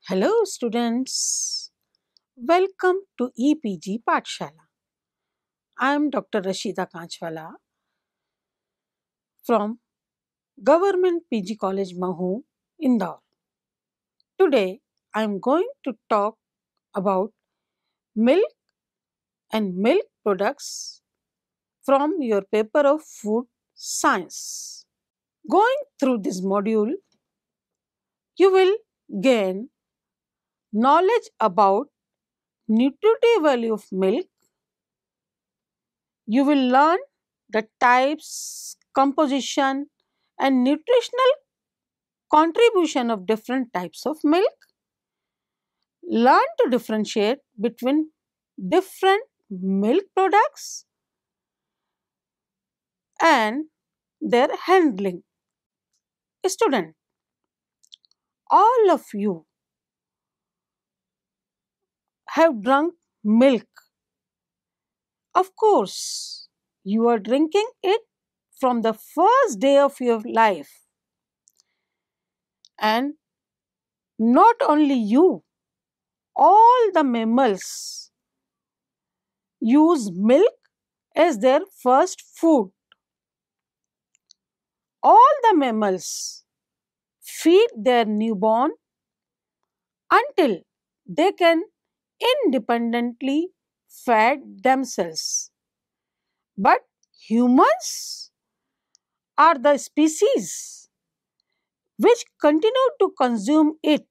Hello students, welcome to EPG Pathshala. I am Dr. Rashida Kanchwala from Government PG College Mahu, Indore. Today I am going to talk about milk and milk products from your paper of food science. Going through this module, you will gain knowledge about nutritive value of milk. You will learn the types, composition, and nutritional contribution of different types of milk. Learn to differentiate between different milk products and their handling. Student, all of you have drunk milk. Of course, you are drinking it from the first day of your life. And not only you, all the mammals use milk as their first food. All the mammals feed their newborn until they can independently feed themselves. But humans are the species which continue to consume it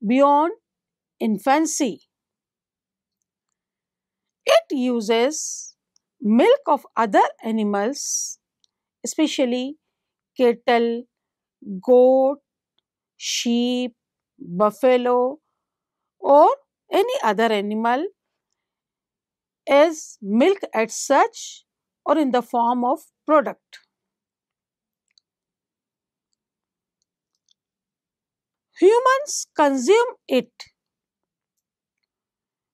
beyond infancy. It uses milk of other animals, especially cattle, goat, sheep, buffalo, or any other animal as milk as such or in the form of product. Humans consume it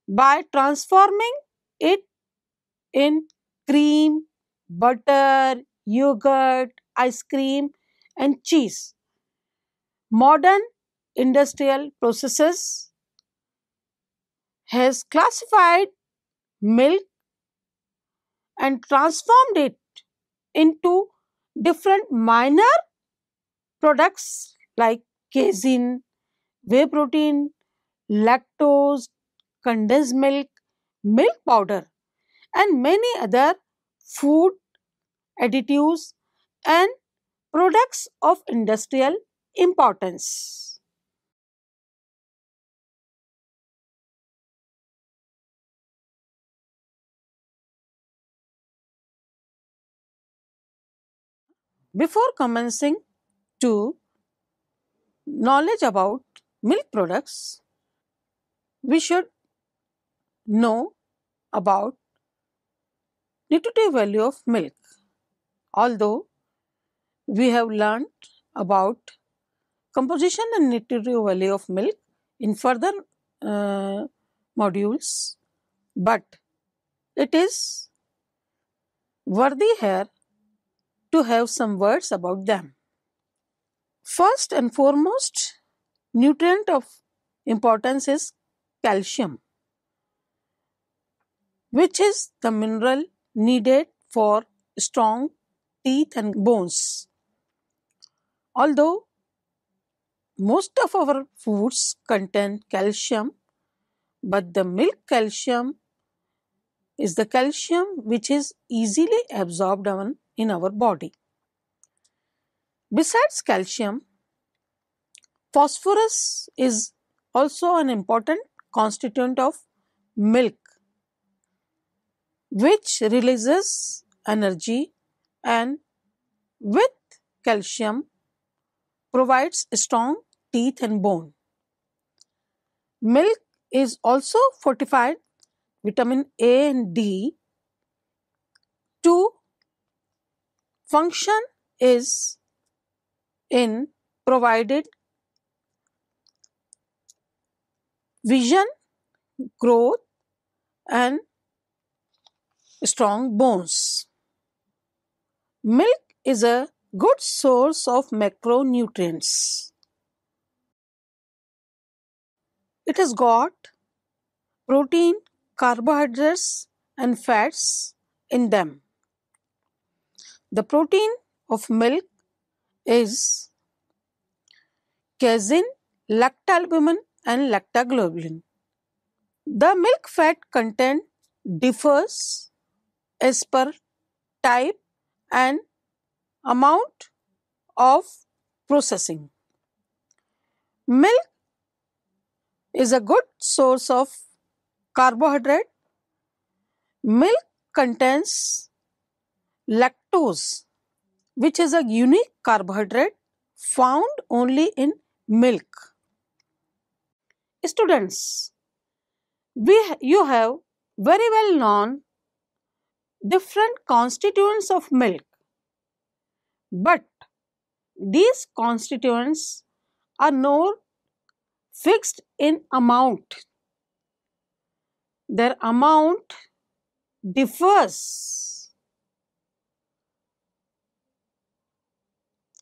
by transforming it in cream, butter, yogurt, ice cream, and cheese. Modern industrial processes has classified milk and transformed it into different minor products like casein, whey protein, lactose, condensed milk, milk powder, and many other food additives and products of industrial importance. Before commencing to knowledge about milk products, we should know about nutritive value of milk. Although we have learned about composition and nutritive value of milk in further modules, but it is worthy here to have some words about them. First and foremost, nutrient of importance is calcium, which is the mineral needed for strong teeth and bones. Although most of our foods contain calcium, but the milk calcium is the calcium which is easily absorbed in our body. Besides calcium, phosphorus is also an important constituent of milk, which releases energy and with calcium provides strong teeth and bone. Milk is also fortified vitamin A and D. To function is in provided vision, growth, and strong bones. Milk is a good source of macronutrients. It has got protein, carbohydrates, and fats in them. The protein of milk is casein, lactalbumin, and lactoglobulin. The milk fat content differs as per type and amount of processing. Milk is a good source of carbohydrate. Milk contains lactose, which is a unique carbohydrate found only in milk. Students, you have very well known different constituents of milk, but these constituents are not fixed in amount. Their amount differs.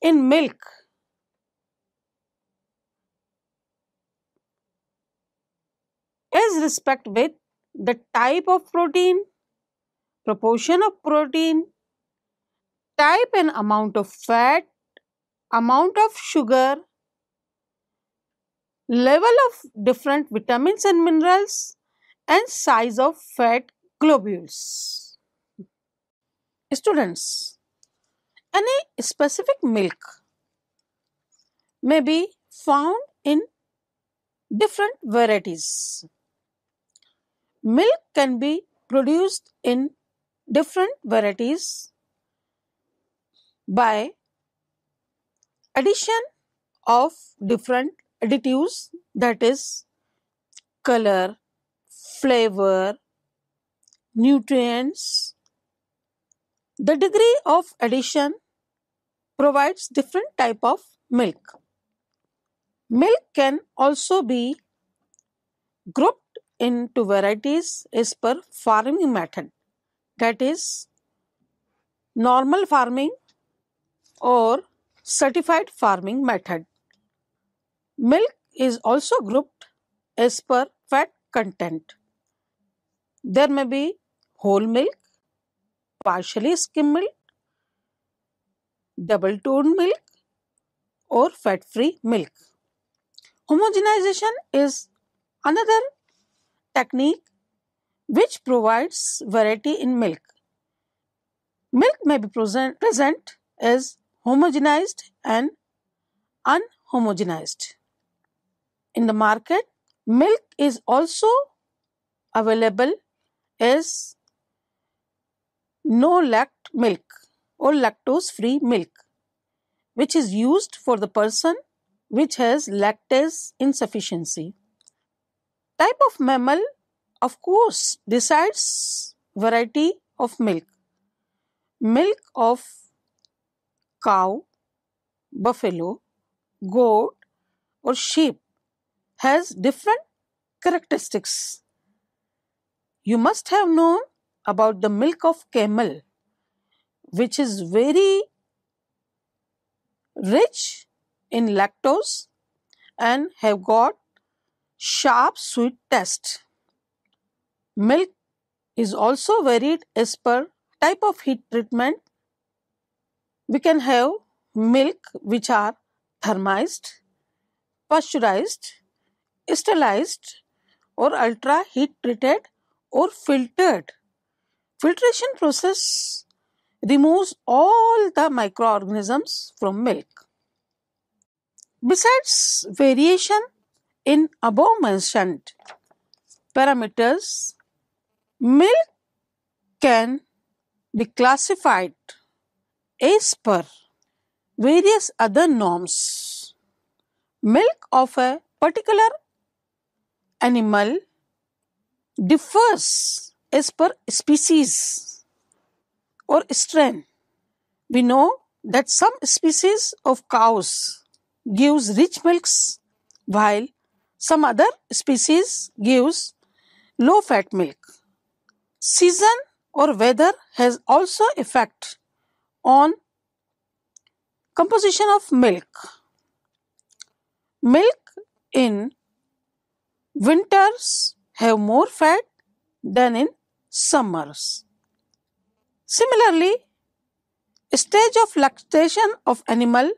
In milk, as respect with the type of protein, proportion of protein, type and amount of fat, amount of sugar, level of different vitamins and minerals, and size of fat globules. Students, any specific milk may be found in different varieties. Milk can be produced in different varieties by addition of different additives, that is color, flavor, nutrients. The degree of addition provides different type of milk. Milk can also be grouped into varieties as per farming method, that is normal farming or certified farming method. Milk is also grouped as per fat content. There may be whole milk, partially skim milk, double toned milk, or fat-free milk. Homogenization is another technique which provides variety in milk. Milk may be present as homogenized and unhomogenized. In the market, milk is also available as no-lact milk or lactose-free milk, which is used for the person which has lactase insufficiency. Type of mammal, of course, decides variety of milk. Milk of cow, buffalo, goat, or sheep has different characteristics. You must have known about the milk of camel, which is very rich in lactose and have got sharp sweet taste. Milk is also varied as per type of heat treatment. We can have milk which are thermized, pasteurized, sterilized, or ultra heat treated or filtered. Filtration process removes all the microorganisms from milk. Besides variation in above mentioned parameters, milk can be classified as per various other norms. Milk of a particular animal differs as per species or strain. We know that some species of cows gives rich milks while some other species gives low fat milk. Season or weather has also effect on composition of milk. Milk in Winters have more fat than in summers. Similarly, stage of lactation of animal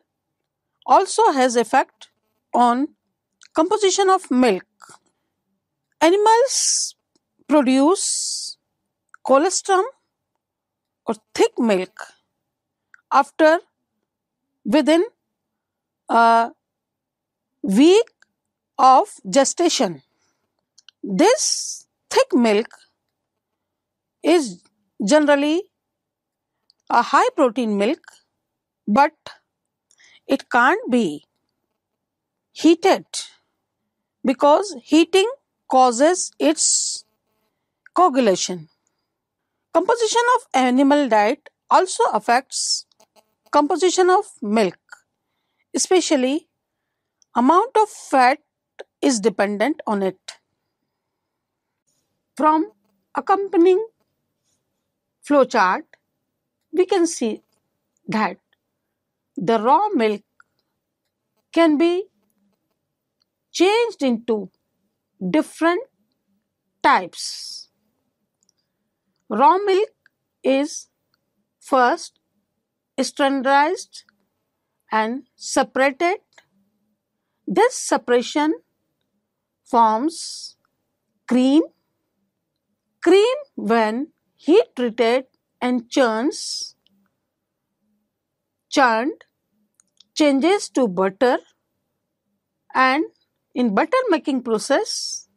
also has effect on composition of milk. Animals produce colostrum or thick milk after within a week of gestation. This thick milk is generally a high protein milk, but it can't be heated because heating causes its coagulation. Composition of animal diet also affects composition of milk, especially amount of fat is dependent on it. From accompanying flowchart, we can see that the raw milk can be changed into different types. Raw milk is first standardized and separated. This separation forms cream. Cream, when heat treated and churned, changes to butter, and in butter making process,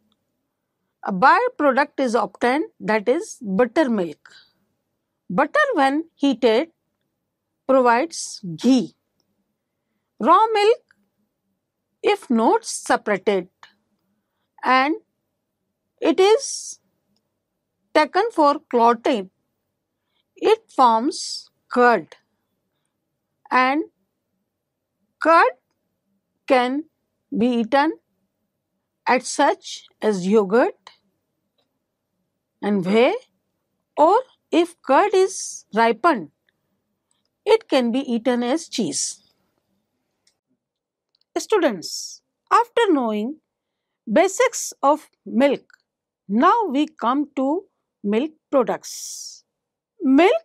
a byproduct is obtained, that is buttermilk. Butter, when heated, provides ghee. Raw milk, if not separated and it is taken for clotting, it forms curd, and curd can be eaten as such as yogurt and whey, or if curd is ripened, it can be eaten as cheese. Students, after knowing basics of milk, now we come to milk products. Milk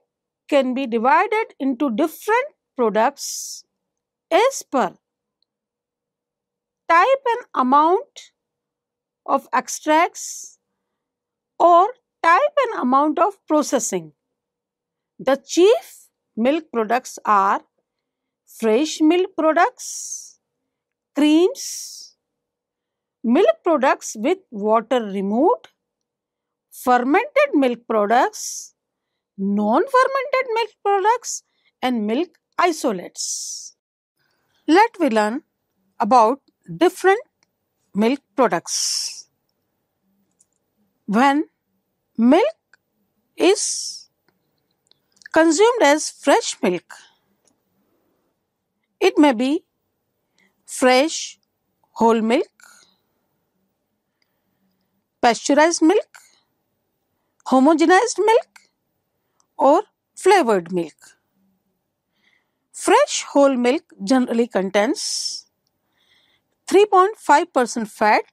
can be divided into different products as per type and amount of extracts or type and amount of processing. The chief milk products are fresh milk products, creams, milk products with water removed, fermented milk products, non-fermented milk products, and milk isolates. Let we learn about different milk products. When milk is consumed as fresh milk, it may be fresh whole milk, pasteurized milk, homogenized milk, or flavored milk. Fresh whole milk generally contains 3.5% fat,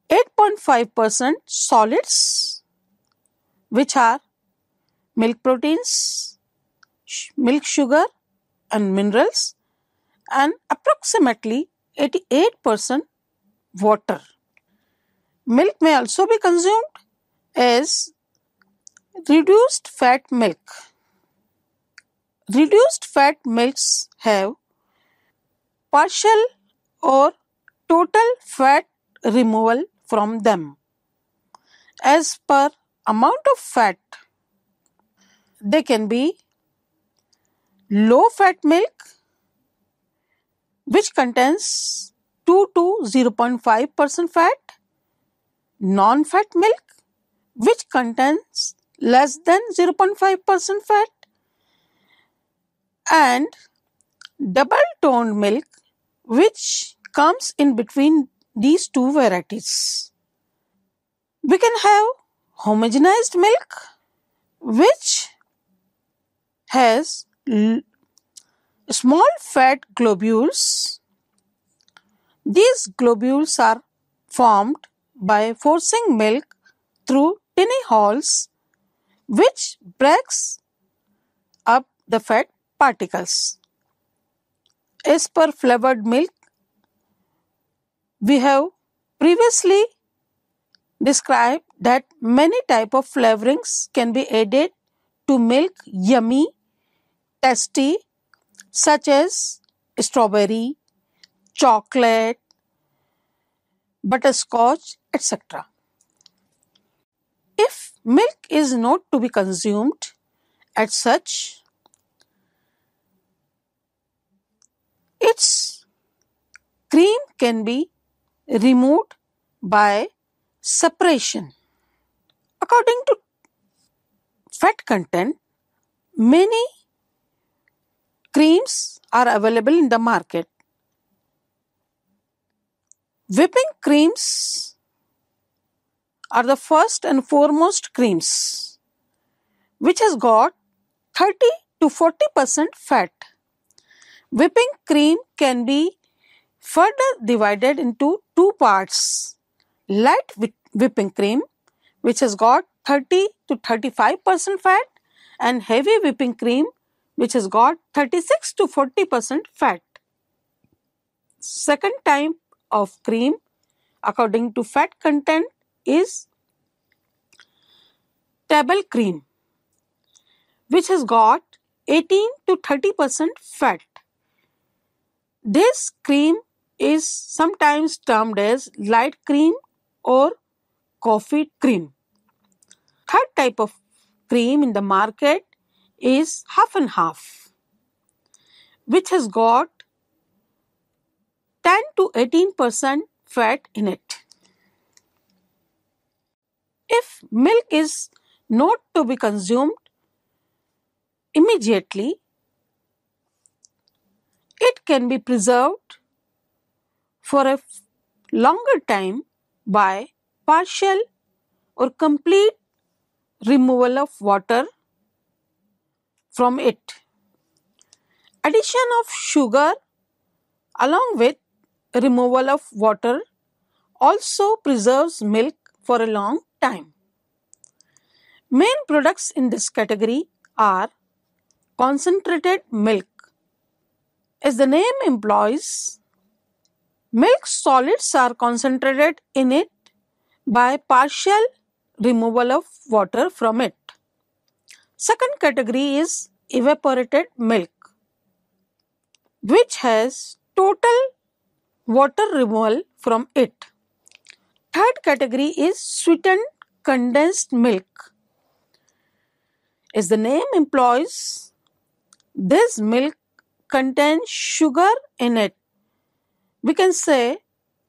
8.5% solids, which are milk proteins, milk sugar, and minerals, and approximately 88% water. Milk may also be consumed as reduced fat milk. Reduced fat milks have partial or total fat removal from them. As per amount of fat, they can be low fat milk, which contains 2 to 0.5% fat, non-fat milk, which contains less than 0.5% fat, and double toned milk, which comes in between these two varieties. We can have homogenized milk, which has small fat globules. These globules are formed by forcing milk through tiny holes, which breaks up the fat particles. As per flavored milk, we have previously described that many types of flavorings can be added to milk yummy, tasty, such as strawberry, chocolate, butterscotch, etc. If milk is not to be consumed as such, its cream can be removed by separation. According to fat content, many creams are available in the market. Whipping creams are the first and foremost creams, which has got 30 to 40% fat. Whipping cream can be further divided into two parts: light whipping cream, which has got 30 to 35% fat, and heavy whipping cream, which has got 36 to 40% fat. Second type of cream according to fat content is table cream, which has got 18 to 30% fat. This cream is sometimes termed as light cream or coffee cream. Third type of cream in the market is half and half, which has got 10 to 18% fat in it. If milk is not to be consumed immediately, it can be preserved for a longer time by partial or complete removal of water from it. Addition of sugar along with removal of water also preserves milk for a long time. Main products in this category are concentrated milk. As the name implies, milk solids are concentrated in it by partial removal of water from it. Second category is evaporated milk, which has total water removal from it. Third category is sweetened condensed milk. As the name implies, this milk contains sugar in it. We can say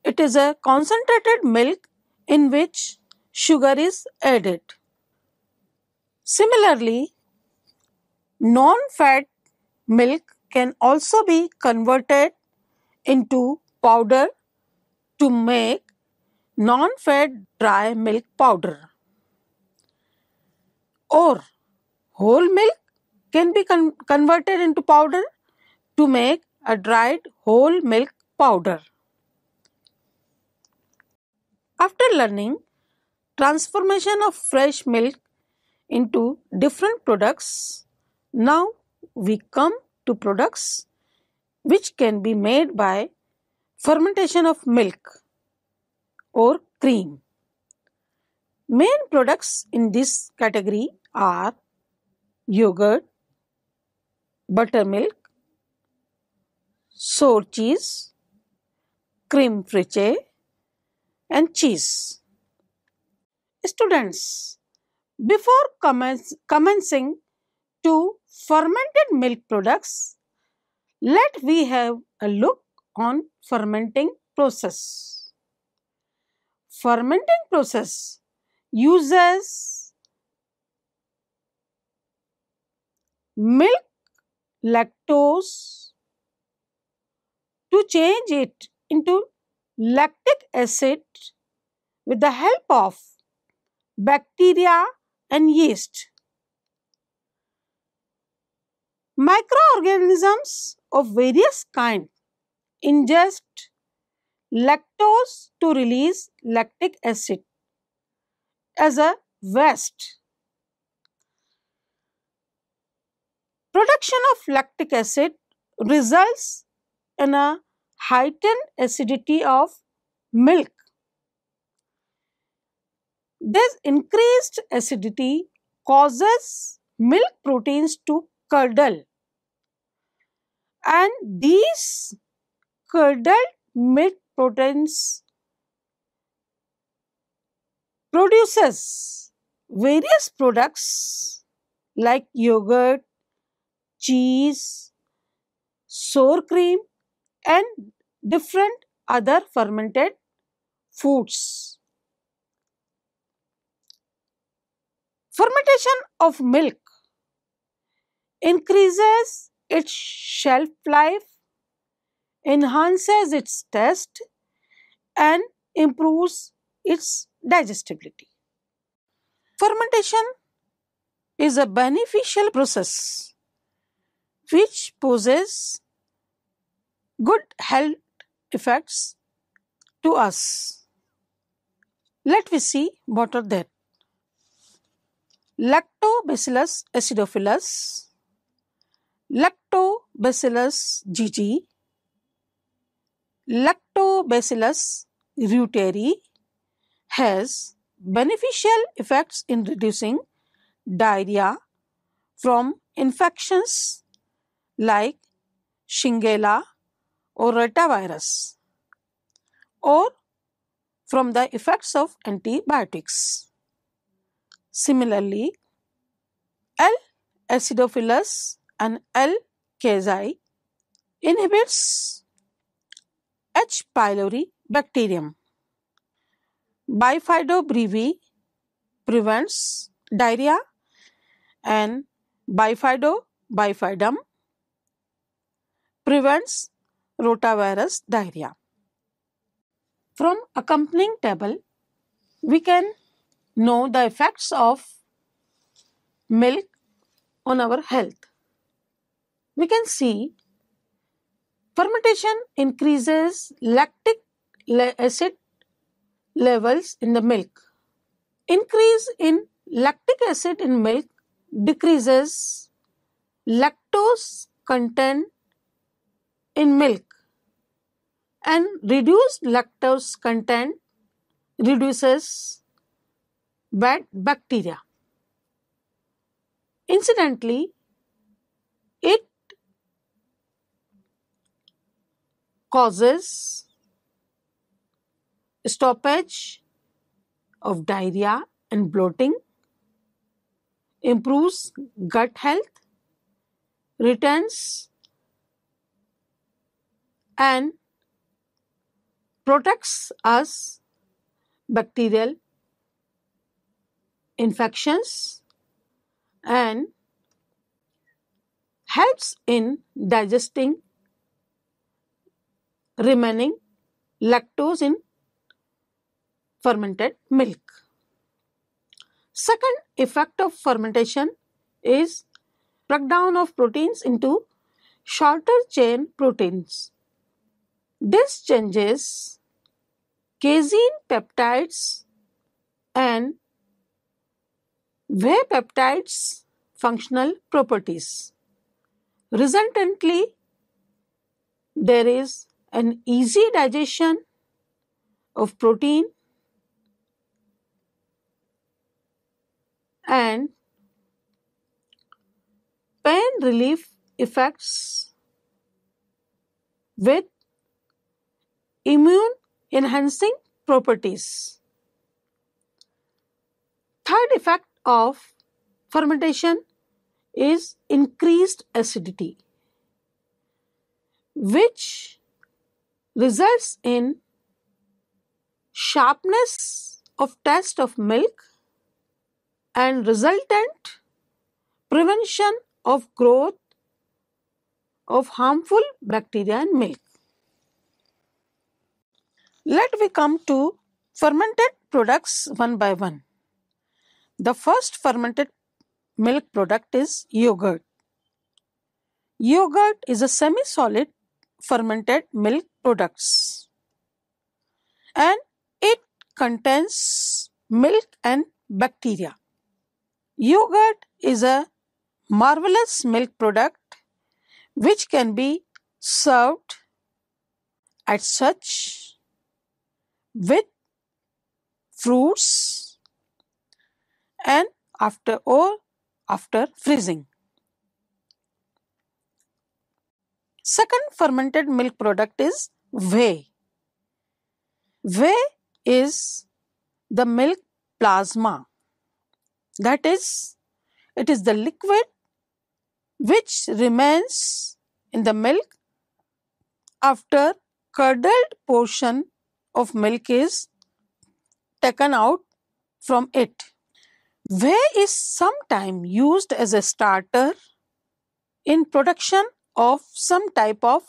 it is a concentrated milk in which sugar is added. Similarly, non-fat milk can also be converted into powder to make non-fat dry milk powder, or whole milk can be converted into powder to make a dried whole milk powder. After learning transformation of fresh milk into different products, now we come to products which can be made by fermentation of milk or cream. Main products in this category are yogurt, buttermilk, sour cheese, creme fraiche, and cheese. Students, before commencing to fermented milk products, let we have a look on fermenting process. Fermenting process uses milk lactose to change it into lactic acid with the help of bacteria and yeast. Microorganisms of various kinds ingest lactose to release lactic acid as a waste. Production of lactic acid results in a heightened acidity of milk. This increased acidity causes milk proteins to curdle, and these curdled milk proteins produces various products like yogurt, cheese, sour cream, and different other fermented foods. Fermentation of milk increases its shelf life, enhances its taste, and improves its digestibility. Fermentation is a beneficial process which poses good health effects to us. Let me see what are that. Lactobacillus acidophilus, Lactobacillus GG, Lactobacillus reuteri has beneficial effects in reducing diarrhea from infections like Shigella or rotavirus or from the effects of antibiotics. Similarly, L. acidophilus and L. casei inhibits H. pylori bacterium. Bifido brevi prevents diarrhea and Bifido bifidum prevents rotavirus diarrhea. From accompanying table, we can know the effects of milk on our health. We can see fermentation increases lactic acid levels in the milk. Increase in lactic acid in milk decreases lactose content in milk, and reduced lactose content reduces bad bacteria. Incidentally, it causes stoppage of diarrhea and bloating, improves gut health, retains and protects us bacterial infections and helps in digesting remaining lactose in fermented milk. Second effect of fermentation is breakdown of proteins into shorter chain proteins. This changes casein peptides and whey peptides functional properties. Resultantly, there is an easy digestion of protein and pain relief effects with immune enhancing properties. Third effect of fermentation is increased acidity, which results in sharpness of taste of milk and resultant prevention of growth of harmful bacteria in milk. Let we come to fermented products one by one. The first fermented milk product is yogurt. Yogurt is a semi-solid fermented milk products. and it contains milk and bacteria. Yogurt is a marvelous milk product which can be served as such with fruits and after freezing. Second fermented milk product is whey. Whey is the milk plasma. That is, it is the liquid which remains in the milk after curdled portion of milk is taken out from it. Whey is sometimes used as a starter in production of some type of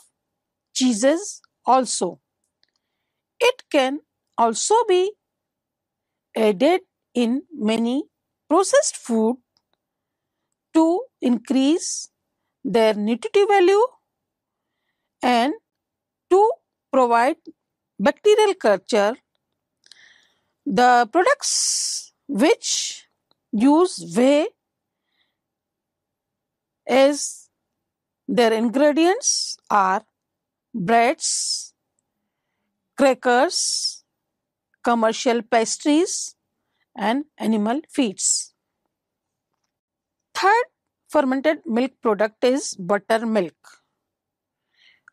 cheeses also. It can also be added in many processed food to increase their nutritive value and to provide bacterial culture. The products which use whey as their ingredients are breads, crackers, commercial pastries, and animal feeds. Third fermented milk product is buttermilk.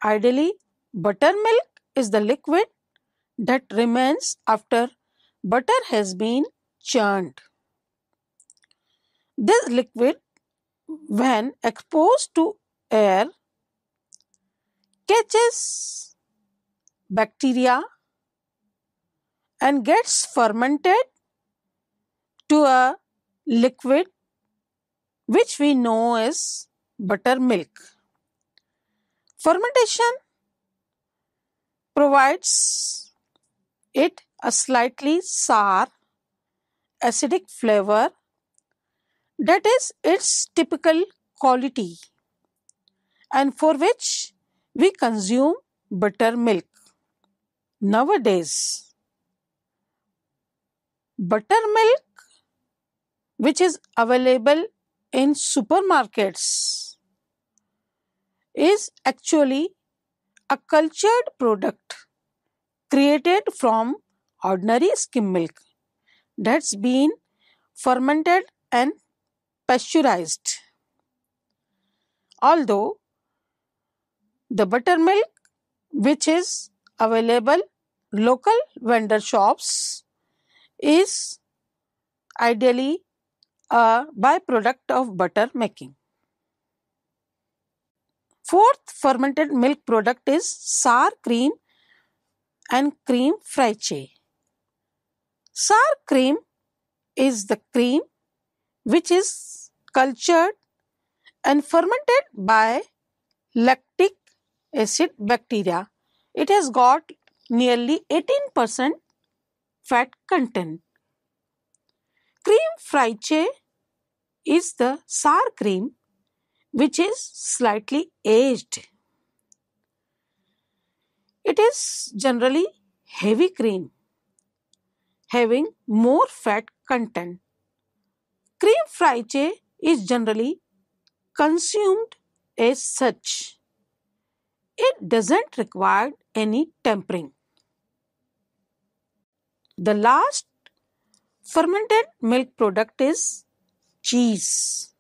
Ideally, buttermilk is the liquid that remains after butter has been churned. This liquid, when exposed to air, catches bacteria and gets fermented to a liquid which we know as buttermilk. Fermentation provides it a slightly sour, acidic flavor that is its typical quality and for which we consume buttermilk. Nowadays, buttermilk which is available in supermarkets is actually a cultured product created from ordinary skim milk that's been fermented and pasteurized. Although the buttermilk which is available local vendor shops is ideally a byproduct of butter making. Fourth fermented milk product is sour cream and cream fraiche. Sour cream is the cream which is cultured and fermented by lactic acid bacteria. It has got nearly 18% fat content. Cream fraiche is the sour cream which is slightly aged. It is generally heavy cream having more fat content. Cream fraiche is generally consumed as such. It doesn't require any tempering. The last fermented milk product is cheese.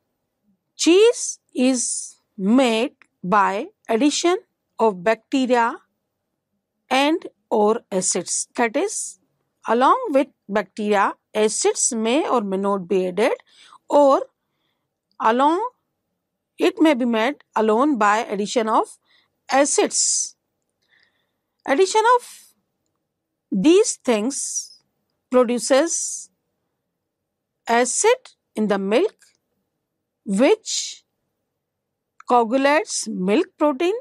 Cheese is made by addition of bacteria and or acids. That is, along with bacteria, acids may or may not be added, or it may be made alone by addition of acids. Addition of these things produces acid in the milk which coagulates milk protein.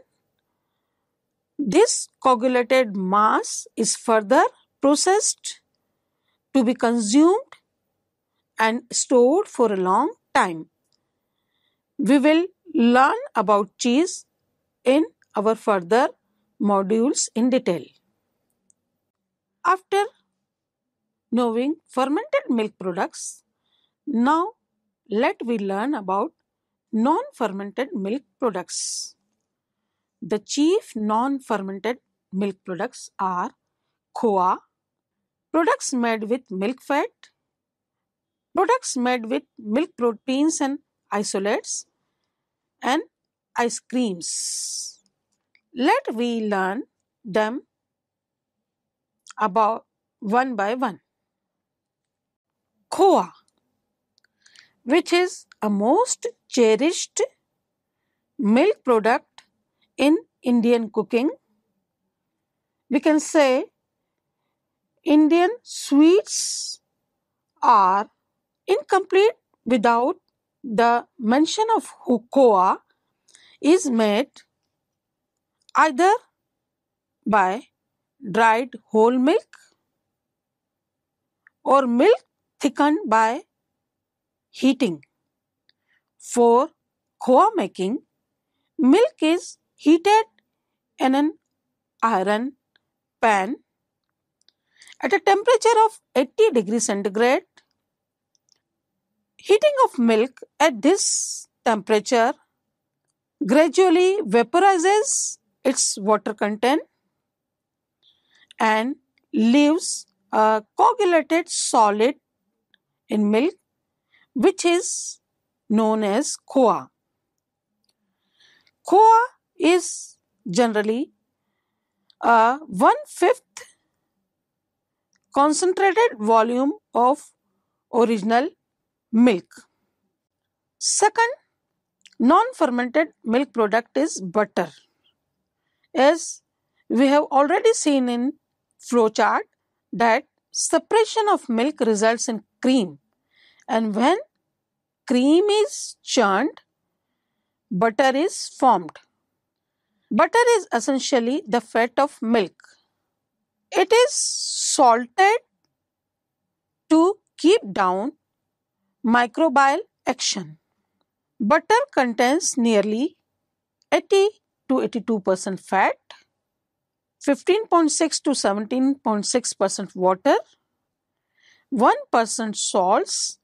This coagulated mass is further processed to be consumed and stored for a long time. We will learn about cheese in our further modules in detail. After knowing fermented milk products, now let we learn about non-fermented milk products. The chief non-fermented milk products are khoa, products made with milk fat, products made with milk proteins and isolates, and ice creams. Let we learn them about one by one. Khoa, which is a most cherished milk product in Indian cooking. We can say Indian sweets are incomplete without the mention of khoa is made either by dried whole milk or milk thickened by heating. For khoa making, milk is heated in an iron pan at a temperature of 80 degrees centigrade. Heating of milk at this temperature gradually vaporizes its water content and leaves a coagulated solid in milk, which is known as khoa. Khoa is generally a 1/5 concentrated volume of original milk. Second non-fermented milk product is butter. As we have already seen in flowchart that separation of milk results in cream, and when cream is churned, butter is formed. Butter is essentially the fat of milk. It is salted to keep down microbial action. Butter contains nearly 80 to 82% fat, 15.6 to 17.6% water, 1% salts.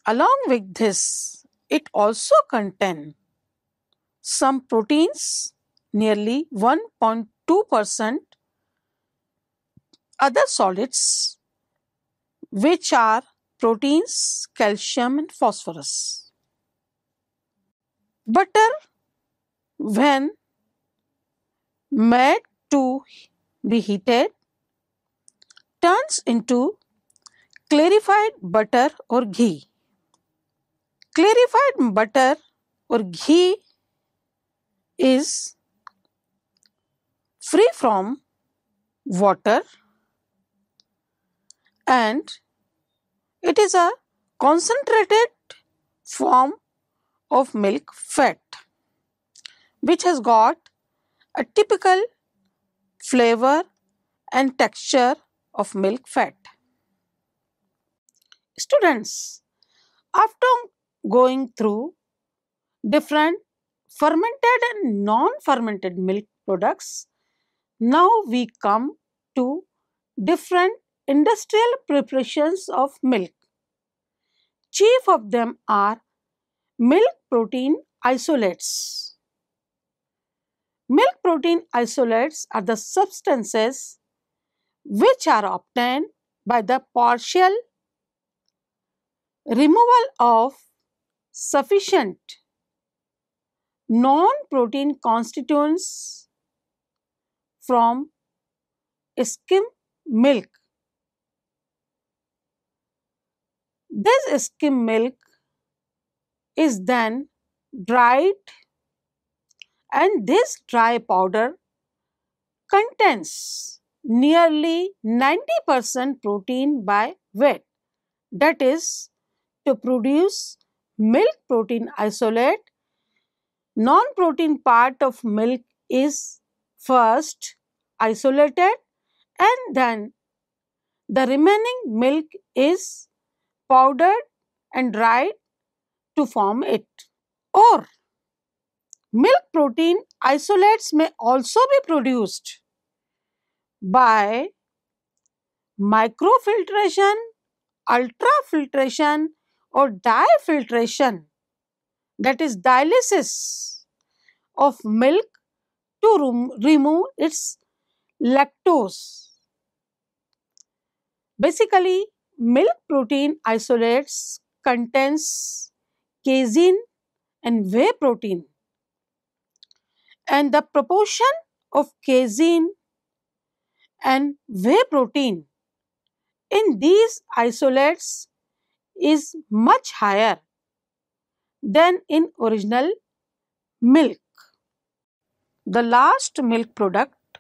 Along with this, it also contains some proteins, nearly 1.2%, other solids, which are proteins, calcium, and phosphorus. Butter, when made to be heated, turns into clarified butter or ghee. Clarified butter or ghee is free from water and it is a concentrated form of milk fat which has got a typical flavor and texture of milk fat. Students, after going through different fermented and non-fermented milk products, now we come to different industrial preparations of milk. Chief of them are milk protein isolates. Milk protein isolates are the substances which are obtained by the partial removal of sufficient non-protein constituents from skim milk. This skim milk is then dried and this dry powder contains nearly 90% protein by weight. That is, to produce milk protein isolate, non-protein part of milk is first isolated and then the remaining milk is powdered and dried to form it. Or milk protein isolates may also be produced by microfiltration, ultrafiltration, or diafiltration, that is dialysis of milk to remove its lactose. Basically, milk protein isolates contains casein and whey protein, and the proportion of casein and whey protein in these isolates is much higher than in original milk. The last milk product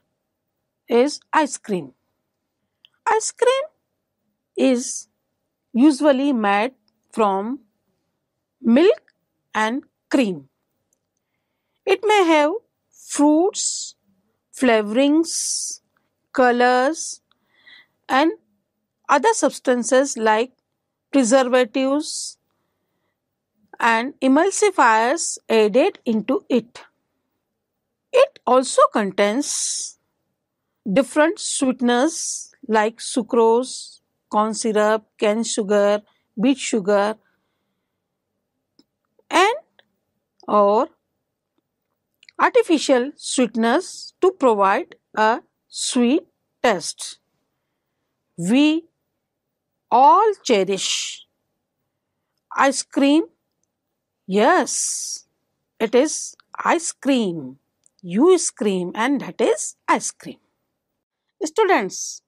is ice cream. Ice cream is usually made from milk and cream. It may have fruits, flavorings, colors, and other substances like preservatives and emulsifiers added into it. It also contains different sweeteners like sucrose, corn syrup, cane sugar, beet sugar, and or artificial sweeteners to provide a sweet taste. We all cherish ice cream. Yes, it is ice cream. You scream and that is ice cream. Students,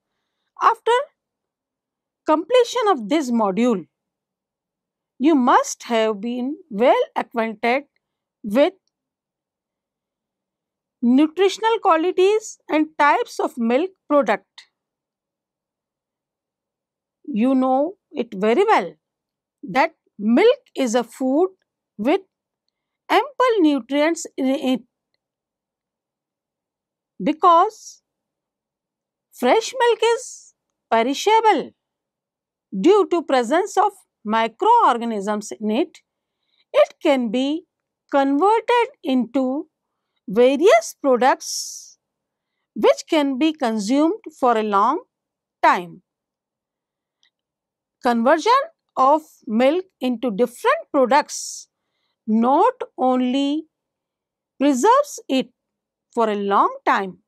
after completion of this module, you must have been well acquainted with nutritional qualities and types of milk product. You know it very well that milk is a food with ample nutrients in it because fresh milk is perishable due to presence of microorganisms in it. It can be converted into various products which can be consumed for a long time. Conversion of milk into different products not only preserves it for a long time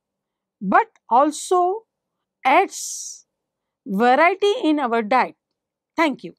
but also adds variety in our diet. Thank you.